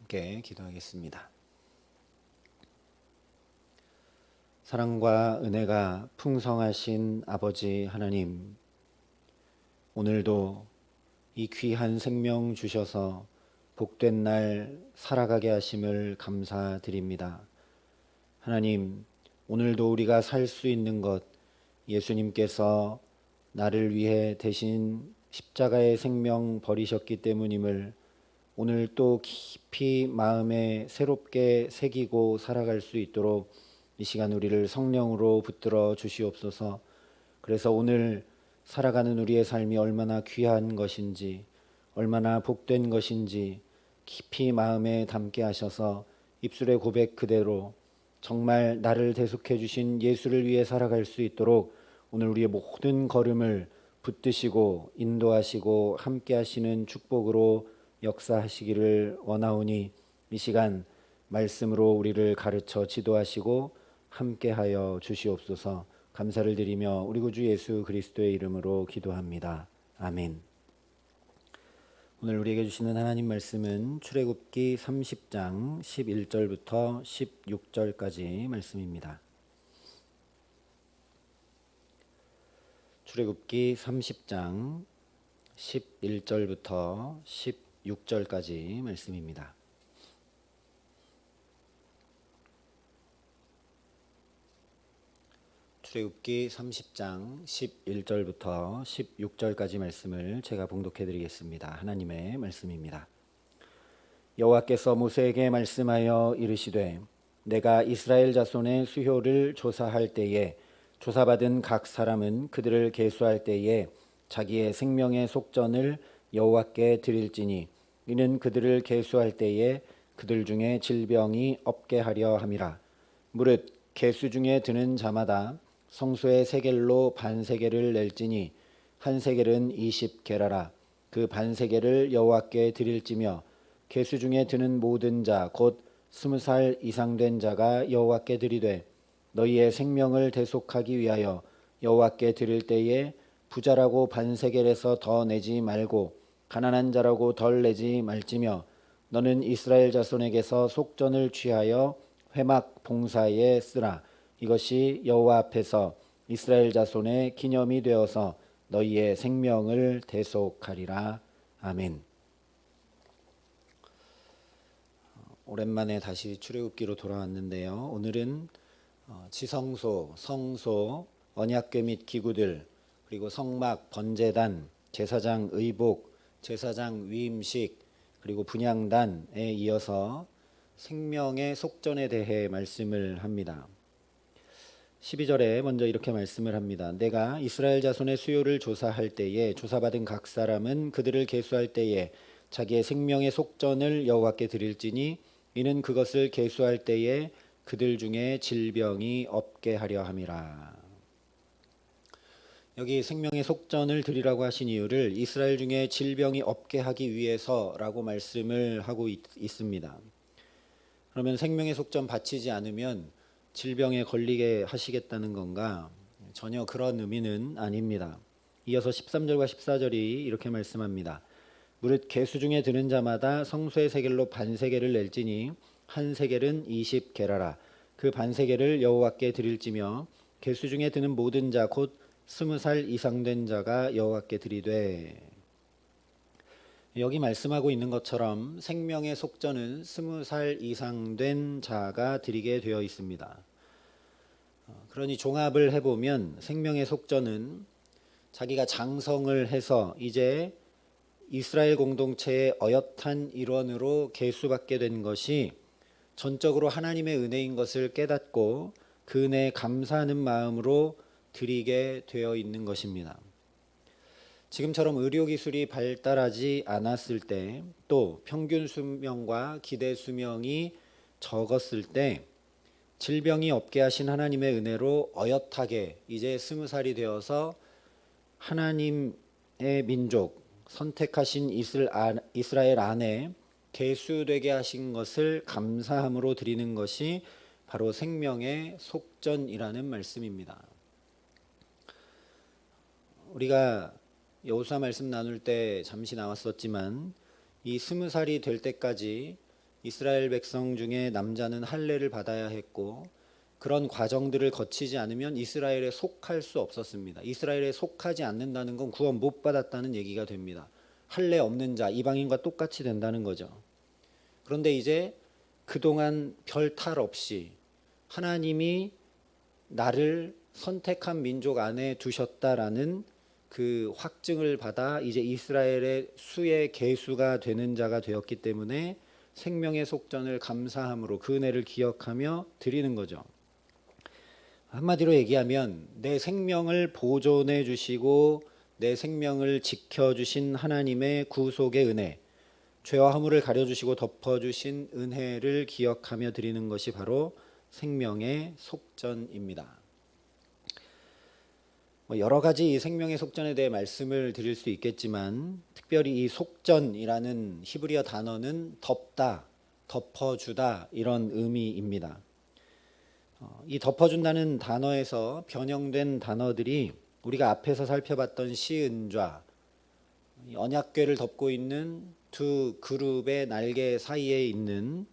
함께 기도하겠습니다. 사랑과 은혜가 풍성하신 아버지 하나님, 오늘도 이 귀한 생명 주셔서 복된 날 살아가게 하심을 감사드립니다. 하나님, 오늘도 우리가 살 수 있는 것, 예수님께서 나를 위해 대신 십자가의 생명 버리셨기 때문임을 오늘 또 깊이 마음에 새롭게 새기고 살아갈 수 있도록 이 시간 우리를 성령으로 붙들어 주시옵소서. 그래서 오늘 살아가는 우리의 삶이 얼마나 귀한 것인지, 얼마나 복된 것인지 깊이 마음에 담게 하셔서 입술의 고백 그대로 정말 나를 대속해 주신 예수를 위해 살아갈 수 있도록 오늘 우리의 모든 걸음을 붙드시고 인도하시고 함께 하시는 축복으로 역사하시기를 원하오니 이 시간 말씀으로 우리를 가르쳐 지도하시고 함께하여 주시옵소서. 감사를 드리며 우리 구주 예수 그리스도의 이름으로 기도합니다. 아멘. 오늘 우리에게 주시는 하나님 말씀은 출애굽기 30장 11절부터 16절까지 말씀입니다. 출애굽기 30장 11절부터 16절까지 말씀입니다. 출애굽기 30장 11절부터 16절까지 말씀을 제가 봉독해 드리겠습니다. 하나님의 말씀입니다. 여호와께서 모세에게 말씀하여 이르시되 내가 이스라엘 자손의 수효를 조사할 때에 조사받은 각 사람은 그들을 계수할 때에 자기의 생명의 속전을 여호와께 드릴지니 이는 그들을 계수할 때에 그들 중에 질병이 없게 하려 함이라. 무릇 계수 중에 드는 자마다 성소의 세겔로 반세겔을 낼지니 한 세겔은 20게라라. 그 반세겔을 여호와께 드릴지며 계수 중에 드는 모든 자 곧 20살 이상 된 자가 여호와께 드리되 너희의 생명을 대속하기 위하여 여호와께 드릴 때에 부자라고 반세겔에서 더 내지 말고 가난한 자라고 덜 내지 말지며 너는 이스라엘 자손에게서 속전을 취하여 회막 봉사에 쓰라. 이것이 여호와 앞에서 이스라엘 자손의 기념이 되어서 너희의 생명을 대속하리라. 아멘. 오랜만에 다시 출애굽기로 돌아왔는데요. 오늘은 지성소, 성소, 언약궤 및 기구들, 그리고 성막, 번제단, 제사장 의복, 제사장 위임식, 그리고 분향단에 이어서 생명의 속전에 대해 말씀을 합니다. 12절에 먼저 이렇게 말씀을 합니다. 내가 이스라엘 자손의 수요를 조사할 때에 조사받은 각 사람은 그들을 계수할 때에 자기의 생명의 속전을 여호와께 드릴지니 이는 그것을 계수할 때에 그들 중에 질병이 없게 하려 함이라. 여기 생명의 속전을 드리라고 하신 이유를 이스라엘 중에 질병이 없게 하기 위해서라고 말씀을 하고 있습니다. 그러면 생명의 속전 바치지 않으면 질병에 걸리게 하시겠다는 건가? 전혀 그런 의미는 아닙니다. 이어서 13절과 14절이 이렇게 말씀합니다. 무릇 계수 중에 드는 자마다 성소의 세겔로 반세겔을 낼지니 한 세겔은 20게라라. 그 반세겔을 여호와께 드릴지며 계수 중에 드는 모든 자 곧 20살 이상 된 자가 여호와께 드리되. 여기 말씀하고 있는 것처럼 생명의 속전은 20살 이상 된 자가 드리게 되어 있습니다. 그러니 종합을 해보면 생명의 속전은 자기가 장성을 해서 이제 이스라엘 공동체의 어엿한 일원으로 계수받게 된 것이 전적으로 하나님의 은혜인 것을 깨닫고 그 은혜에 감사하는 마음으로 드리게 되어 있는 것입니다. 지금처럼 의료기술이 발달하지 않았을 때, 또 평균 수명과 기대 수명이 적었을 때 질병이 없게 하신 하나님의 은혜로 어엿하게 이제 20살이 되어서 하나님의 민족, 선택하신 이스라엘 안에 계수되게 하신 것을 감사함으로 드리는 것이 바로 생명의 속전이라는 말씀입니다. 우리가 여호수아 말씀 나눌 때 잠시 나왔었지만 이 20살이 될 때까지 이스라엘 백성 중에 남자는 할례를 받아야 했고 그런 과정들을 거치지 않으면 이스라엘에 속할 수 없었습니다. 이스라엘에 속하지 않는다는 건 구원 못 받았다는 얘기가 됩니다. 할례 없는 자, 이방인과 똑같이 된다는 거죠. 그런데 이제 그동안 별 탈 없이 하나님이 나를 선택한 민족 안에 두셨다라는 그 확증을 받아 이제 이스라엘의 수의 계수가 되는 자가 되었기 때문에 생명의 속전을 감사함으로 그 은혜를 기억하며 드리는 거죠. 한마디로 얘기하면 내 생명을 보존해 주시고 내 생명을 지켜주신 하나님의 구속의 은혜, 죄와 허물을 가려주시고 덮어주신 은혜를 기억하며 드리는 것이 바로 생명의 속전입니다. 여러 가지 이 생명의 속전에 대해 말씀을 드릴 수 있겠지만 특별히 이 속전이라는 히브리어 단어는 덮다, 덮어주다 이런 의미입니다. 이 덮어준다는 단어에서 변형된 단어들이 우리가 앞에서 살펴봤던 시은좌, 언약궤를 덮고 있는 두 그룹의 날개 사이에 있는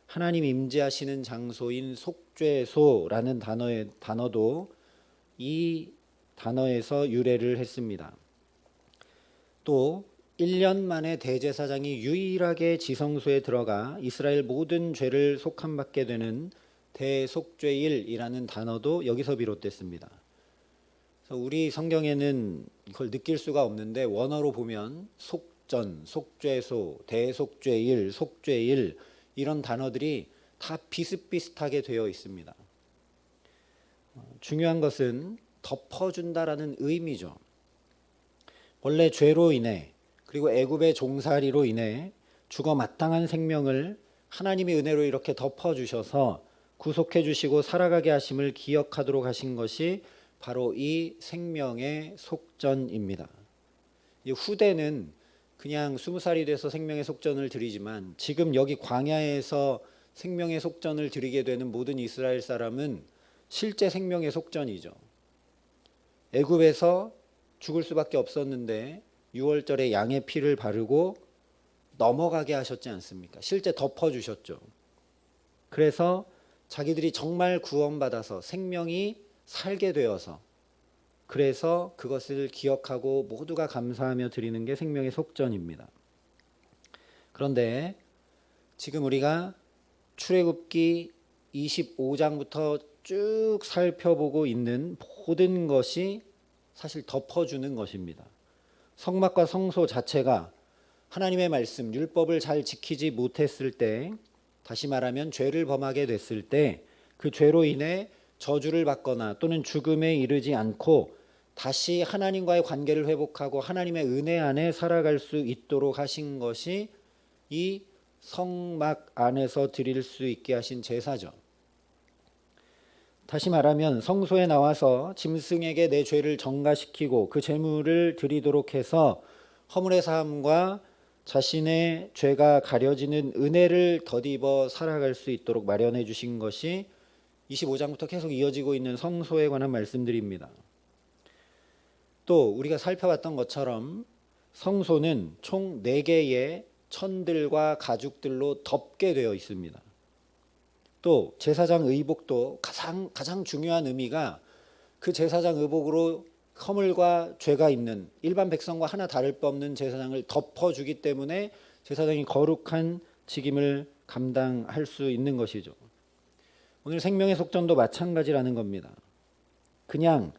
하나님 임재하시는 장소인 속죄소라는 단어도 이 단어에서 유래를 했습니다. 또 1년 만에 대제사장이 유일하게 지성소에 들어가 이스라엘 모든 죄를 속함받게 되는 대속죄일이라는 단어도 여기서 비롯됐습니다. 그래서 우리 성경에는 이걸 느낄 수가 없는데 원어로 보면 속전, 속죄소, 대속죄일, 속죄일 이런 단어들이 다 비슷비슷하게 되어 있습니다. 중요한 것은 덮어준다라는 의미죠. 원래 죄로 인해 그리고 애굽의 종살이로 인해 죽어 마땅한 생명을 하나님의 은혜로 이렇게 덮어주셔서 구속해 주시고 살아가게 하심을 기억하도록 하신 것이 바로 이 생명의 속전입니다. 이 후대는 그냥 20살이 돼서 생명의 속전을 드리지만 지금 여기 광야에서 생명의 속전을 드리게 되는 모든 이스라엘 사람은 실제 생명의 속전이죠. 애굽에서 죽을 수밖에 없었는데 6월절에 양의 피를 바르고 넘어가게 하셨지 않습니까? 실제 덮어주셨죠. 그래서 자기들이 정말 구원받아서 생명이 살게 되어서 그래서 그것을 기억하고 모두가 감사하며 드리는 게 생명의 속전입니다. 그런데 지금 우리가 출애굽기 25장부터 쭉 살펴보고 있는 모든 것이 사실 덮어주는 것입니다. 성막과 성소 자체가 하나님의 말씀, 율법을 잘 지키지 못했을 때, 다시 말하면 죄를 범하게 됐을 때 그 죄로 인해 저주를 받거나 또는 죽음에 이르지 않고 다시 하나님과의 관계를 회복하고 하나님의 은혜 안에 살아갈 수 있도록 하신 것이 이 성막 안에서 드릴 수 있게 하신 제사죠. 다시 말하면 성소에 나와서 짐승에게 내 죄를 전가시키고 그 제물을 드리도록 해서 허물의 사함과 자신의 죄가 가려지는 은혜를 덧입어 살아갈 수 있도록 마련해 주신 것이 25장부터 계속 이어지고 있는 성소에 관한 말씀들입니다. 또 우리가 살펴봤던 것처럼 성소는 총 4개의 천들과 가죽들로 덮게 되어 있습니다. 또 제사장 의복도 가장 중요한 의미가 그 제사장 의복으로 허물과 죄가 있는 일반 백성과 하나 다를 바 없는 제사장을 덮어주기 때문에 제사장이 거룩한 직임을 감당할 수 있는 것이죠. 오늘 생명의 속전도 마찬가지라는 겁니다. 그냥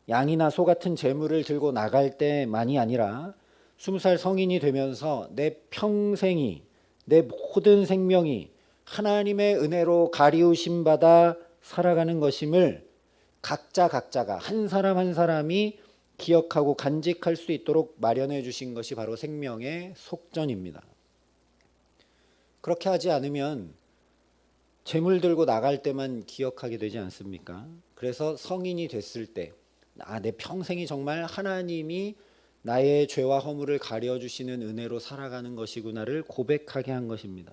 양이나 소 같은 제물을 들고 나갈 때만이 아니라 20살 성인이 되면서 내 평생이, 내 모든 생명이 하나님의 은혜로 가리우심 받아 살아가는 것임을 각자가 한 사람 한 사람이 기억하고 간직할 수 있도록 마련해 주신 것이 바로 생명의 속전입니다. 그렇게 하지 않으면 제물 들고 나갈 때만 기억하게 되지 않습니까? 그래서 성인이 됐을 때 내 평생이 정말 하나님이 나의 죄와 허물을 가려주시는 은혜로 살아가는 것이구나를 고백하게 한 것입니다.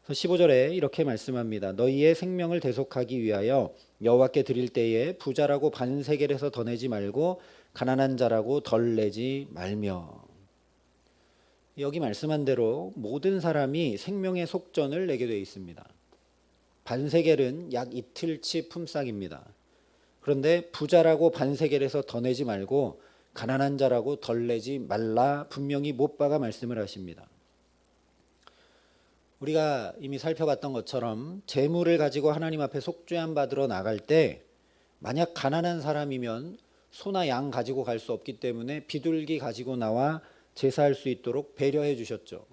15절에 이렇게 말씀합니다. 너희의 생명을 대속하기 위하여 여호와께 드릴 때에 부자라고 반세겔에서 더 내지 말고 가난한 자라고 덜 내지 말며. 여기 말씀한 대로 모든 사람이 생명의 속전을 내게 되어 있습니다. 반세겔은 약 이틀치 품삯입니다. 그런데 부자라고 반세겔에서 더 내지 말고 가난한 자라고 덜 내지 말라 분명히 못 박아 말씀을 하십니다. 우리가 이미 살펴봤던 것처럼 재물을 가지고 하나님 앞에 속죄함 받으러 나갈 때 만약 가난한 사람이면 소나 양 가지고 갈 수 없기 때문에 비둘기 가지고 나와 제사할 수 있도록 배려해 주셨죠.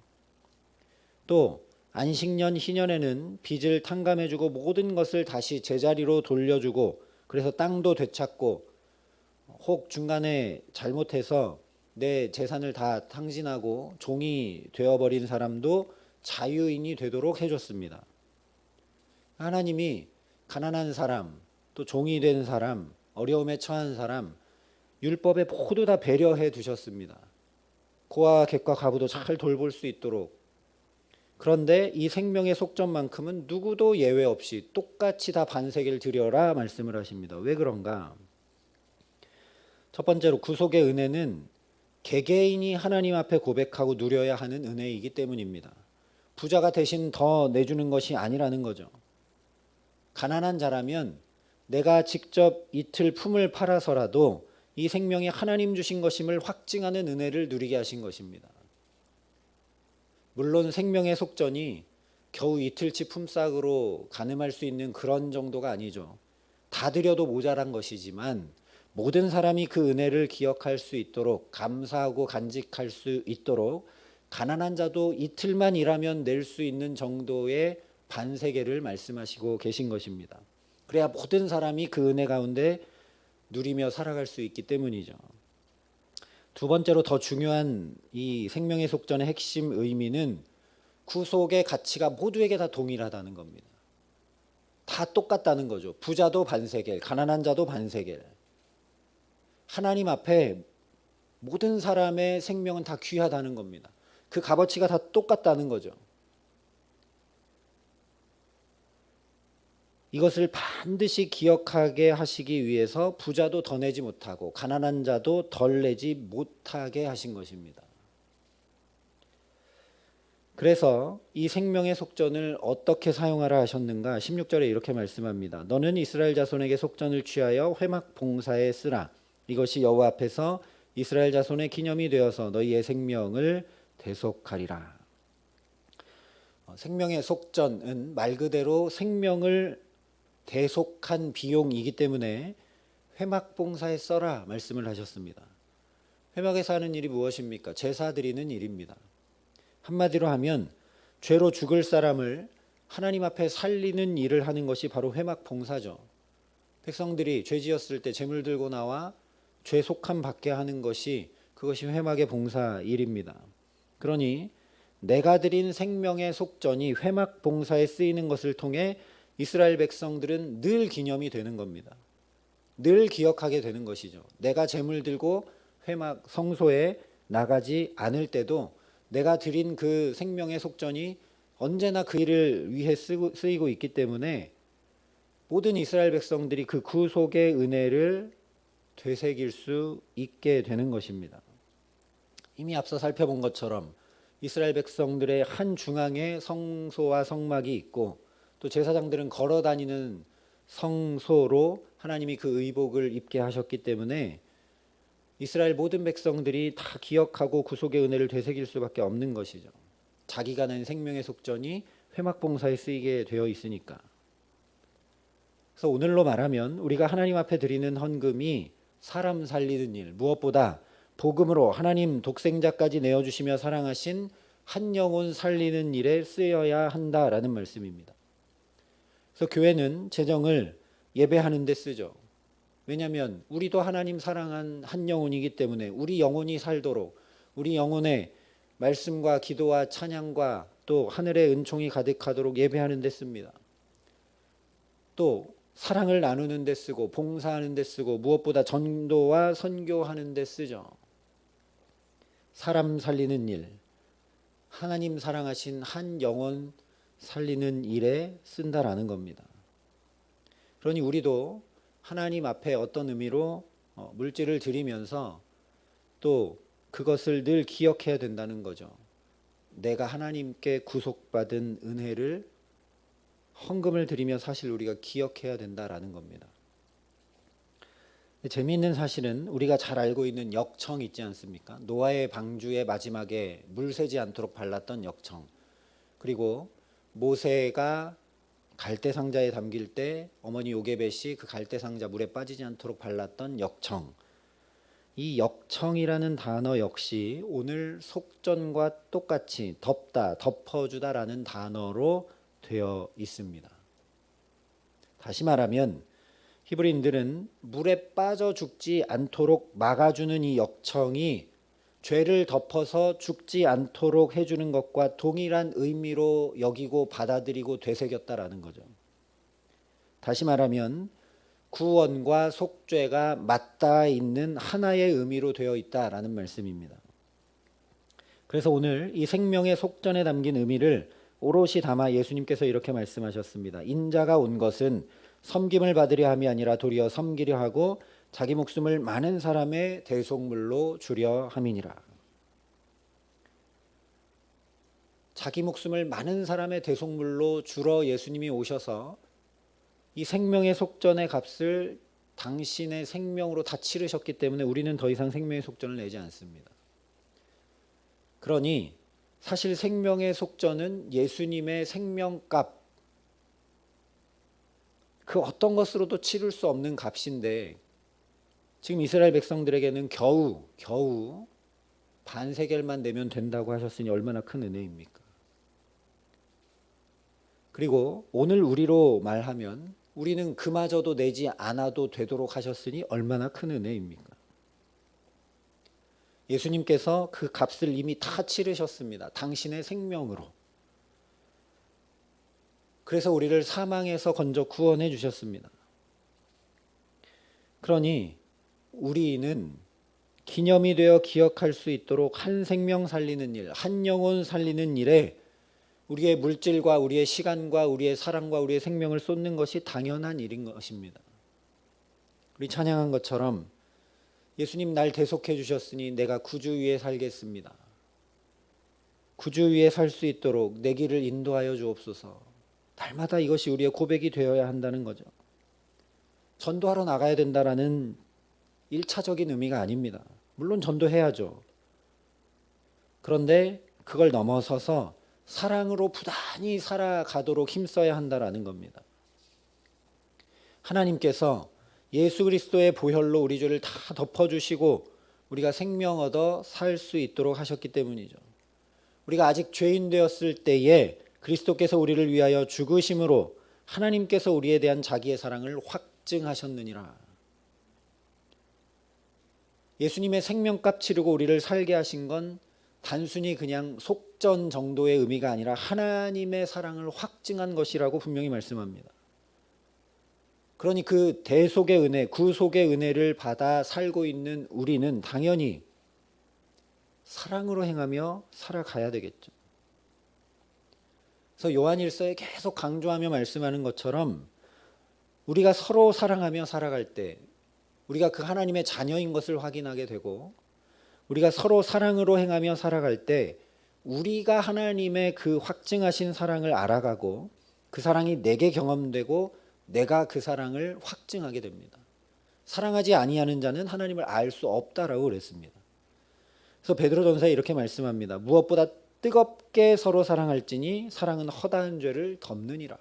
또 안식년 희년에는 빚을 탕감해주고 모든 것을 다시 제자리로 돌려주고 그래서 땅도 되찾고 혹 중간에 잘못해서 내 재산을 다 탕진하고 종이 되어버린 사람도 자유인이 되도록 해줬습니다. 하나님이 가난한 사람, 또 종이 된 사람, 어려움에 처한 사람, 율법에 모두 다 배려해 두셨습니다. 고아와 객과 과부도 잘 돌볼 수 있도록. 그런데 이 생명의 속전만큼은 누구도 예외 없이 똑같이 다 반세겔 드려라 말씀을 하십니다. 왜 그런가? 첫 번째로 구속의 은혜는 개개인이 하나님 앞에 고백하고 누려야 하는 은혜이기 때문입니다. 부자가 대신 더 내주는 것이 아니라는 거죠. 가난한 자라면 내가 직접 이틀 품을 팔아서라도 이 생명이 하나님 주신 것임을 확증하는 은혜를 누리게 하신 것입니다. 물론 생명의 속전이 겨우 이틀치 품삯으로 가늠할 수 있는 그런 정도가 아니죠. 다 드려도 모자란 것이지만 모든 사람이 그 은혜를 기억할 수 있도록 감사하고 간직할 수 있도록 가난한 자도 이틀만 일하면 낼 수 있는 정도의 반세겔을 말씀하시고 계신 것입니다. 그래야 모든 사람이 그 은혜 가운데 누리며 살아갈 수 있기 때문이죠. 두 번째로 더 중요한 이 생명의 속전의 핵심 의미는 구속의 가치가 모두에게 다 동일하다는 겁니다. 다 똑같다는 거죠. 부자도 반세겔, 가난한 자도 반세겔. 하나님 앞에 모든 사람의 생명은 다 귀하다는 겁니다. 그 값어치가 다 똑같다는 거죠. 이것을 반드시 기억하게 하시기 위해서 부자도 더 내지 못하고 가난한 자도 덜 내지 못하게 하신 것입니다. 그래서 이 생명의 속전을 어떻게 사용하라 하셨는가? 16절에 이렇게 말씀합니다. 너는 이스라엘 자손에게 속전을 취하여 회막 봉사에 쓰라. 이것이 여호와 앞에서 이스라엘 자손의 기념이 되어서 너희의 생명을 대속하리라. 생명의 속전은 말 그대로 생명을 대속한 비용이기 때문에 회막 봉사에 써라 말씀을 하셨습니다. 회막에서 하는 일이 무엇입니까? 제사 드리는 일입니다. 한마디로 하면 죄로 죽을 사람을 하나님 앞에 살리는 일을 하는 것이 바로 회막 봉사죠. 백성들이 죄 지었을 때 제물 들고 나와 죄 속함 받게 하는 것이 그것이 회막의 봉사 일입니다. 그러니 내가 드린 생명의 속전이 회막 봉사에 쓰이는 것을 통해 이스라엘 백성들은 늘 기념이 되는 겁니다. 늘 기억하게 되는 것이죠. 내가 제물 들고 회막 성소에 나가지 않을 때도 내가 드린 그 생명의 속전이 언제나 그 일을 위해 쓰이고 있기 때문에 모든 이스라엘 백성들이 그 구속의 은혜를 되새길 수 있게 되는 것입니다. 이미 앞서 살펴본 것처럼 이스라엘 백성들의 한 중앙에 성소와 성막이 있고 또 제사장들은 걸어 다니는 성소로 하나님이 그 의복을 입게 하셨기 때문에 이스라엘 모든 백성들이 다 기억하고 구속의 은혜를 되새길 수밖에 없는 것이죠. 자기가 낸 생명의 속전이 회막 봉사에 쓰이게 되어 있으니까. 그래서 오늘로 말하면 우리가 하나님 앞에 드리는 헌금이 사람 살리는 일, 무엇보다 복음으로 하나님 독생자까지 내어주시며 사랑하신 한 영혼 살리는 일에 쓰여야 한다라는 말씀입니다. 그래서 교회는 재정을 예배하는 데 쓰죠. 왜냐하면 우리도 하나님 사랑한 한 영혼이기 때문에 우리 영혼이 살도록 우리 영혼에 말씀과 기도와 찬양과 또 하늘의 은총이 가득하도록 예배하는 데 씁니다. 또 사랑을 나누는 데 쓰고 봉사하는 데 쓰고 무엇보다 전도와 선교하는 데 쓰죠. 사람 살리는 일, 하나님 사랑하신 한 영혼 살리는 일에 쓴다라는 겁니다. 그러니 우리도 하나님 앞에 어떤 의미로 물질을 드리면서 또 그것을 늘 기억해야 된다는 거죠. 내가 하나님께 구속받은 은혜를 헌금을 드리며 사실 우리가 기억해야 된다라는 겁니다. 재미있는 사실은 우리가 잘 알고 있는 역청 있지 않습니까? 노아의 방주의 마지막에 물 새지 않도록 발랐던 역청, 그리고 모세가 갈대 상자에 담길 때 어머니 요게벳이 그 갈대 상자 물에 빠지지 않도록 발랐던 역청, 이 역청이라는 단어 역시 오늘 속전과 똑같이 덮다, 덮어주다라는 단어로 되어 있습니다. 다시 말하면 히브리인들은 물에 빠져 죽지 않도록 막아주는 이 역청이 죄를 덮어서 죽지 않도록 해주는 것과 동일한 의미로 여기고 받아들이고 되새겼다라는 거죠. 다시 말하면 구원과 속죄가 맞닿아 있는 하나의 의미로 되어 있다라는 말씀입니다. 그래서 오늘 이 생명의 속전에 담긴 의미를 오롯이 담아 예수님께서 이렇게 말씀하셨습니다. 인자가 온 것은 섬김을 받으려 함이 아니라 도리어 섬기려 하고 자기 목숨을 많은 사람의 대속물로 주려 함이니라. 자기 목숨을 많은 사람의 대속물로 주러 예수님이 오셔서 이 생명의 속전의 값을 당신의 생명으로 다 치르셨기 때문에 우리는 더 이상 생명의 속전을 내지 않습니다. 그러니 사실 생명의 속전은 예수님의 생명값, 그 어떤 것으로도 치를 수 없는 값인데 지금 이스라엘 백성들에게는 겨우 반세겔만 내면 된다고 하셨으니 얼마나 큰 은혜입니까? 그리고 오늘 우리로 말하면 우리는 그마저도 내지 않아도 되도록 하셨으니 얼마나 큰 은혜입니까? 예수님께서 그 값을 이미 다 치르셨습니다. 당신의 생명으로. 그래서 우리를 사망에서 건져 구원해 주셨습니다. 그러니 우리는 기념이 되어 기억할 수 있도록 한 생명 살리는 일, 한 영혼 살리는 일에 우리의 물질과 우리의 시간과 우리의 사랑과 우리의 생명을 쏟는 것이 당연한 일인 것입니다. 우리 찬양한 것처럼 예수님 날 대속해 주셨으니 내가 구주 위에 살겠습니다. 구주 위에 살 수 있도록 내 길을 인도하여 주옵소서. 날마다 이것이 우리의 고백이 되어야 한다는 거죠. 전도하러 나가야 된다라는 1차적인 의미가 아닙니다. 물론 전도해야죠. 그런데 그걸 넘어서서 사랑으로 부단히 살아가도록 힘써야 한다라는 겁니다. 하나님께서 예수 그리스도의 보혈로 우리 죄를 다 덮어주시고 우리가 생명 얻어 살 수 있도록 하셨기 때문이죠. 우리가 아직 죄인 되었을 때에 그리스도께서 우리를 위하여 죽으심으로 하나님께서 우리에 대한 자기의 사랑을 확증하셨느니라. 예수님의 생명값 치르고 우리를 살게 하신 건 단순히 그냥 속전 정도의 의미가 아니라 하나님의 사랑을 확증한 것이라고 분명히 말씀합니다. 그러니 그 대속의 은혜, 구속의 은혜를 받아 살고 있는 우리는 당연히 사랑으로 행하며 살아가야 되겠죠. 그래서 요한일서에 계속 강조하며 말씀하는 것처럼 우리가 서로 사랑하며 살아갈 때 우리가 그 하나님의 자녀인 것을 확인하게 되고 우리가 서로 사랑으로 행하며 살아갈 때 우리가 하나님의 그 확증하신 사랑을 알아가고 그 사랑이 내게 경험되고 내가 그 사랑을 확증하게 됩니다. 사랑하지 아니하는 자는 하나님을 알 수 없다라고 그랬습니다. 그래서 베드로전서에 이렇게 말씀합니다. 무엇보다 뜨겁게 서로 사랑할지니 사랑은 허다한 죄를 덮느니라.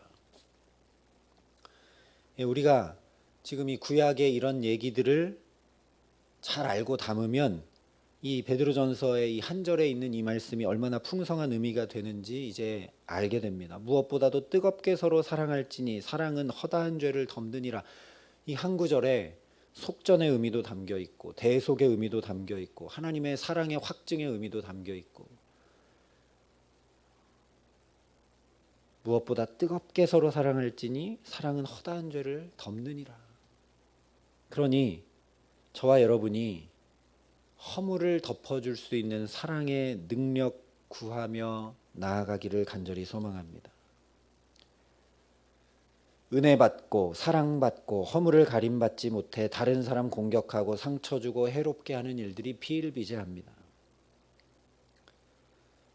우리가 지금 이 구약의 이런 얘기들을 잘 알고 담으면 이 베드로전서의 이 한 절에 있는 이 말씀이 얼마나 풍성한 의미가 되는지 이제 알게 됩니다. 무엇보다도 뜨겁게 서로 사랑할지니 사랑은 허다한 죄를 덮느니라. 이 한 구절에 속전의 의미도 담겨 있고 대속의 의미도 담겨 있고 하나님의 사랑의 확증의 의미도 담겨 있고 무엇보다 뜨겁게 서로 사랑할지니 사랑은 허다한 죄를 덮느니라. 그러니 저와 여러분이 허물을 덮어줄 수 있는 사랑의 능력 구하며 나아가기를 간절히 소망합니다. 은혜 받고 사랑받고 허물을 가림받지 못해 다른 사람 공격하고 상처 주고 해롭게 하는 일들이 비일비재합니다.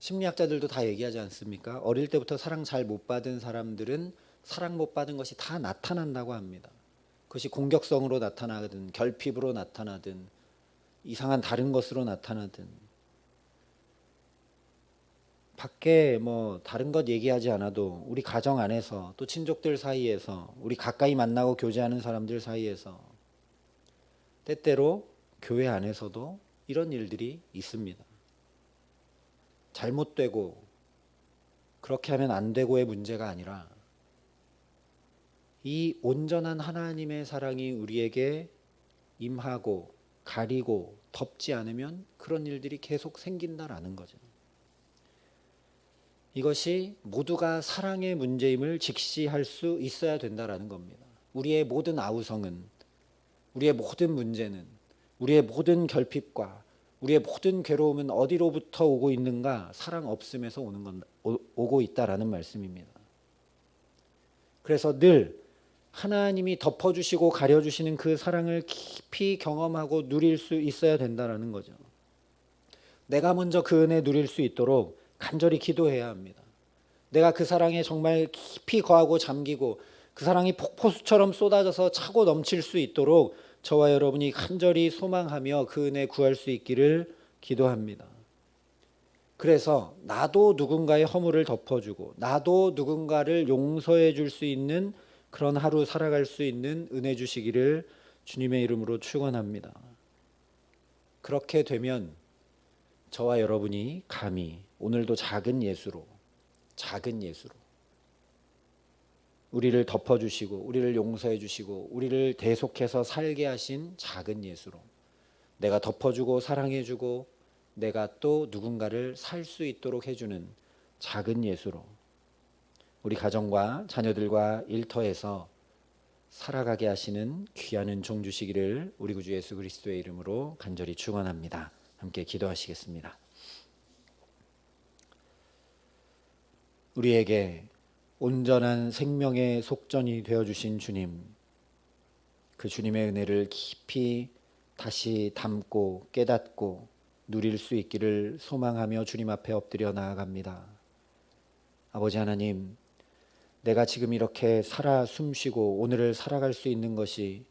심리학자들도 다 얘기하지 않습니까? 어릴 때부터 사랑 잘 못 받은 사람들은 사랑 못 받은 것이 다 나타난다고 합니다. 그것이 공격성으로 나타나든 결핍으로 나타나든 이상한 다른 것으로 나타나든, 밖에 뭐 다른 것 얘기하지 않아도 우리 가정 안에서, 또 친족들 사이에서, 우리 가까이 만나고 교제하는 사람들 사이에서, 때때로 교회 안에서도 이런 일들이 있습니다. 잘못되고 그렇게 하면 안 되고의 문제가 아니라 이 온전한 하나님의 사랑이 우리에게 임하고 가리고 덮지 않으면 그런 일들이 계속 생긴다라는 거죠. 이것이 모두가 사랑의 문제임을 직시할 수 있어야 된다라는 겁니다. 우리의 모든 아우성은, 우리의 모든 문제는, 우리의 모든 결핍과 우리의 모든 괴로움은 어디로부터 오고 있는가? 사랑 없음에서 오고 있다라는 말씀입니다. 그래서 늘 하나님이 덮어주시고 가려주시는 그 사랑을 깊이 경험하고 누릴 수 있어야 된다라는 거죠. 내가 먼저 그 은혜 누릴 수 있도록 간절히 기도해야 합니다. 내가 그 사랑에 정말 깊이 거하고 잠기고 그 사랑이 폭포수처럼 쏟아져서 차고 넘칠 수 있도록 저와 여러분이 간절히 소망하며 그 은혜 구할 수 있기를 기도합니다. 그래서 나도 누군가의 허물을 덮어주고 나도 누군가를 용서해 줄 수 있는 그런 하루 살아갈 수 있는 은혜 주시기를 주님의 이름으로 축원합니다. 그렇게 되면 저와 여러분이 감히 오늘도 작은 예수로 우리를 덮어주시고 우리를 용서해 주시고 우리를 대속해서 살게 하신 작은 예수로, 내가 덮어주고 사랑해주고 내가 또 누군가를 살 수 있도록 해주는 작은 예수로 우리 가정과 자녀들과 일터에서 살아가게 하시는 귀한 은총 주시기를 우리 구주 예수 그리스도의 이름으로 간절히 축원합니다. 함께 기도하시겠습니다. 우리에게 온전한 생명의 속전이 되어주신 주님, 그 주님의 은혜를 깊이 다시 담고 깨닫고 누릴 수 있기를 소망하며 주님 앞에 엎드려 나아갑니다. 아버지 하나님, 내가 지금 이렇게 살아 숨쉬고 오늘을 살아갈 수 있는 것이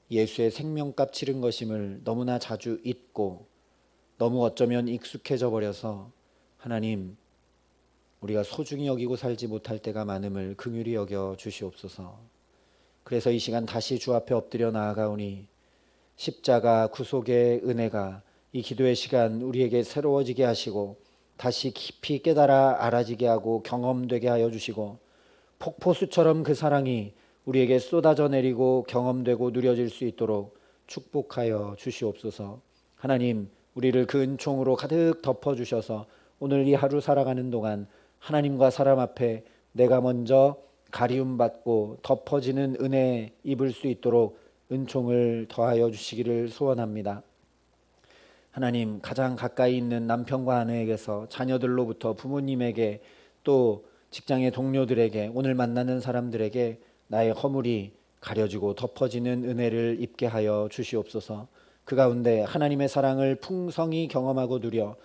예수의 생명값 치른 것임을 너무나 자주 잊고 너무 어쩌면 익숙해져 버려서 하나님, 우리가 소중히 여기고 살지 못할 때가 많음을 긍휼히 여겨 주시옵소서. 그래서 이 시간 다시 주 앞에 엎드려 나아가오니 십자가 구속의 은혜가 이 기도의 시간 우리에게 새로워지게 하시고 다시 깊이 깨달아 알아지게 하고 경험되게 하여 주시고 폭포수처럼 그 사랑이 우리에게 쏟아져 내리고 경험되고 누려질 수 있도록 축복하여 주시옵소서. 하나님, 우리를 그 은총으로 가득 덮어주셔서 오늘 이 하루 살아가는 동안 하나님과 사람 앞에 내가 먼저 가리움받고 덮어지는 은혜 입을 수 있도록 은총을 더하여 주시기를 소원합니다. 하나님, 가장 가까이 있는 남편과 아내에게서 자녀들로부터 부모님에게 또 직장의 동료들에게 오늘 만나는 사람들에게 나의 허물이 가려지고 덮어지는 은혜를 입게 하여 주시옵소서. 그 가운데 하나님의 사랑을 풍성히 경험하고 누려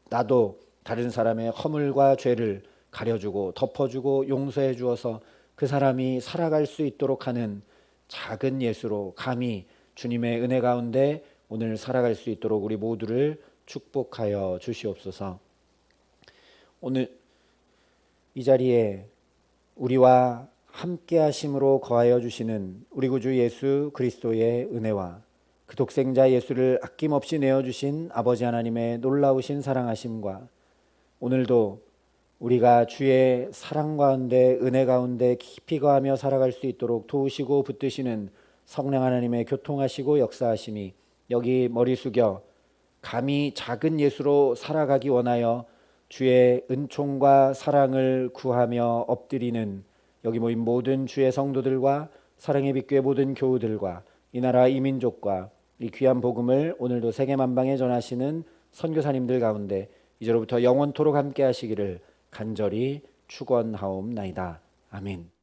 나도 다른 사람의 허물과 죄를 가려주고 덮어주고 용서해 주어서 그 사람이 살아갈 수 있도록 하는 작은 예수로 감히 주님의 은혜 가운데 오늘 살아갈 수 있도록 우리 모두를 축복하여 주시옵소서. 오늘 이 자리에 우리와 함께 하심으로 거하여 주시는 우리 구주 예수 그리스도의 은혜와 그 독생자 예수를 아낌없이 내어주신 아버지 하나님의 놀라우신 사랑하심과 오늘도 우리가 주의 사랑 가운데 은혜 가운데 깊이 거하며 살아갈 수 있도록 도우시고 붙드시는 성령 하나님의 교통하시고 역사하심이 여기 머리 숙여 감히 작은 예수로 살아가기 원하여 주의 은총과 사랑을 구하며 엎드리는 여기 모인 모든 주의 성도들과 사랑의 빛교회 모든 교우들과 이 나라 이 민족과 이 귀한 복음을 오늘도 세계 만방에 전하시는 선교사님들 가운데 이제로부터 영원토록 함께 하시기를 간절히 축원하옵나이다. 아멘.